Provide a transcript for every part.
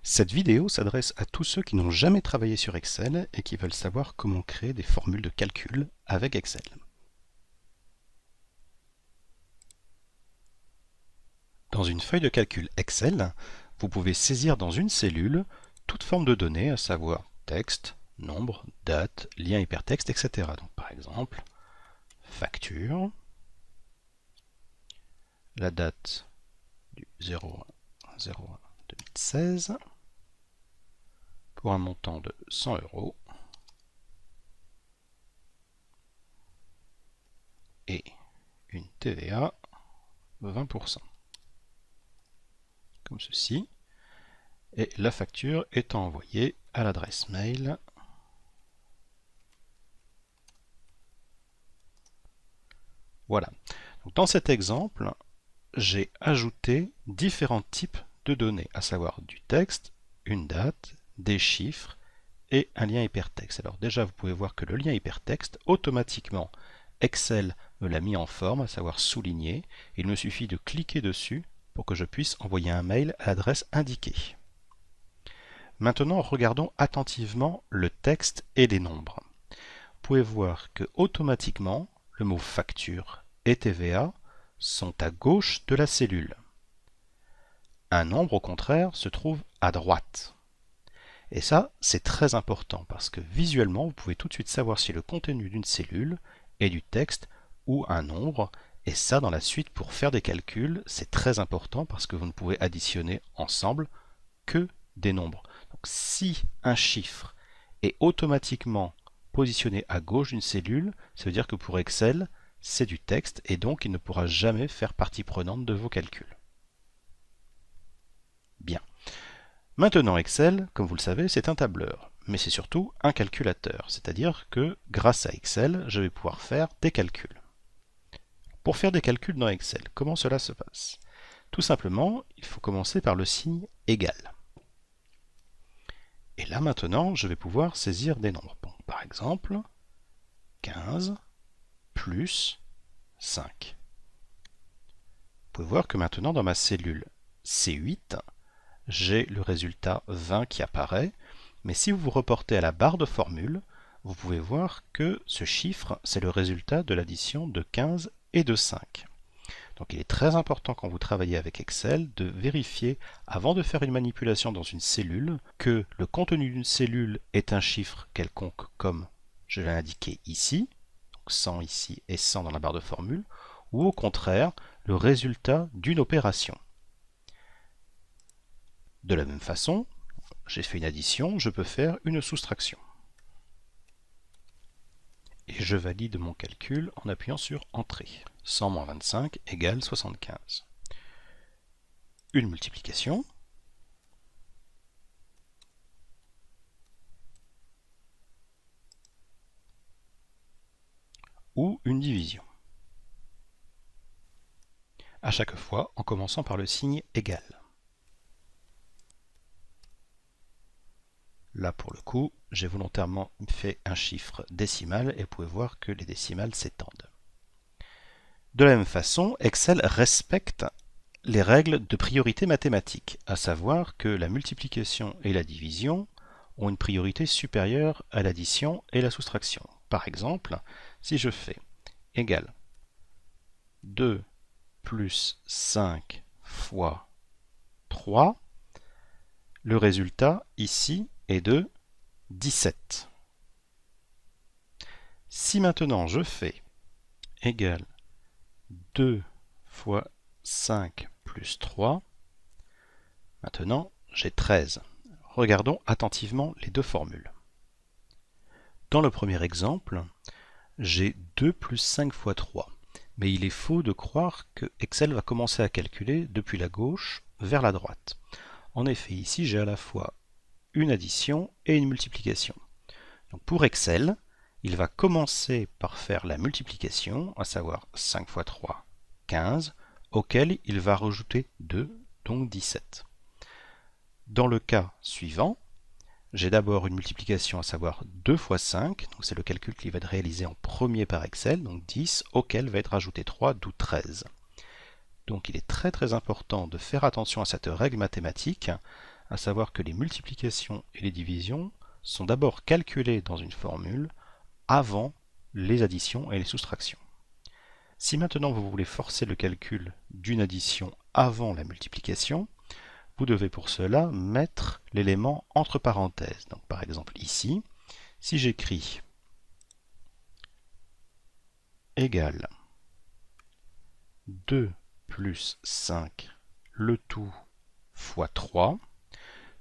Cette vidéo s'adresse à tous ceux qui n'ont jamais travaillé sur Excel et qui veulent savoir comment créer des formules de calcul avec Excel. Dans une feuille de calcul Excel, vous pouvez saisir dans une cellule toute forme de données, à savoir texte, nombre, date, lien hypertexte, etc. Donc, par exemple, facture, la date du 01/01/2016, pour un montant de 100 € et une TVA 20%, comme ceci, et la facture étant envoyée à l'adresse mail voilà. Donc, dans cet exemple, j'ai ajouté différents types de données, à savoir du texte, une date, des chiffres et un lien hypertexte. Alors déjà, vous pouvez voir que le lien hypertexte, automatiquement, Excel me l'a mis en forme, à savoir souligné. Il me suffit de cliquer dessus pour que je puisse envoyer un mail à l'adresse indiquée. Maintenant, regardons attentivement le texte et les nombres. Vous pouvez voir que automatiquement, le mot facture et TVA sont à gauche de la cellule. Un nombre, au contraire, se trouve à droite. Et ça, c'est très important parce que visuellement, vous pouvez tout de suite savoir si le contenu d'une cellule est du texte ou un nombre. Et ça, dans la suite, pour faire des calculs, c'est très important parce que vous ne pouvez additionner ensemble que des nombres. Donc, si un chiffre est automatiquement positionné à gauche d'une cellule, ça veut dire que pour Excel, c'est du texte et donc il ne pourra jamais faire partie prenante de vos calculs. Bien. Maintenant, Excel, comme vous le savez, c'est un tableur, mais c'est surtout un calculateur, c'est-à-dire que grâce à Excel, je vais pouvoir faire des calculs. Pour faire des calculs dans Excel, comment cela se passe? Tout simplement, il faut commencer par le signe égal. Et là maintenant, je vais pouvoir saisir des nombres. Bon, par exemple, 15 plus 5. Vous pouvez voir que maintenant dans ma cellule C8, j'ai le résultat 20 qui apparaît, mais si vous vous reportez à la barre de formule, vous pouvez voir que ce chiffre, c'est le résultat de l'addition de 15 et de 5. Donc il est très important quand vous travaillez avec Excel de vérifier, avant de faire une manipulation dans une cellule, que le contenu d'une cellule est un chiffre quelconque comme je l'ai indiqué ici, donc 100 ici et 100 dans la barre de formule, ou au contraire, le résultat d'une opération. De la même façon, j'ai fait une addition, je peux faire une soustraction. Et je valide mon calcul en appuyant sur Entrée. 100 moins 25 égale 75. Une multiplication. Ou une division. À chaque fois en commençant par le signe égal. Là, pour le coup, j'ai volontairement fait un chiffre décimal et vous pouvez voir que les décimales s'étendent. De la même façon, Excel respecte les règles de priorité mathématique, à savoir que la multiplication et la division ont une priorité supérieure à l'addition et la soustraction. Par exemple, si je fais égal 2 plus 5 fois 3, le résultat ici est de 17. Si maintenant je fais égal 2 fois 5 plus 3, maintenant j'ai 13. Regardons attentivement les deux formules. Dans le premier exemple, j'ai 2 plus 5 fois 3. Mais il est faux de croire que Excel va commencer à calculer depuis la gauche vers la droite. En effet, ici j'ai à la fois une addition et une multiplication. Donc pour Excel, il va commencer par faire la multiplication, à savoir 5 fois 3, 15, auquel il va rajouter 2, donc 17. Dans le cas suivant, j'ai d'abord une multiplication, à savoir 2 fois 5, donc c'est le calcul qui va être réalisé en premier par Excel, donc 10, auquel va être rajouté 3, d'où 13. Donc il est très important de faire attention à cette règle mathématique, à savoir que les multiplications et les divisions sont d'abord calculées dans une formule avant les additions et les soustractions. Si maintenant vous voulez forcer le calcul d'une addition avant la multiplication, vous devez pour cela mettre l'élément entre parenthèses. Donc par exemple ici, si j'écris égale 2 plus 5 le tout fois 3,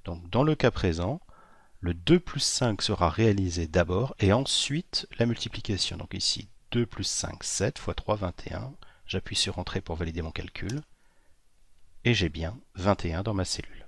donc dans le cas présent, le 2 plus 5 sera réalisé d'abord et ensuite la multiplication. Donc ici 2 plus 5, 7 fois 3, 21. J'appuie sur Entrée pour valider mon calcul et j'ai bien 21 dans ma cellule.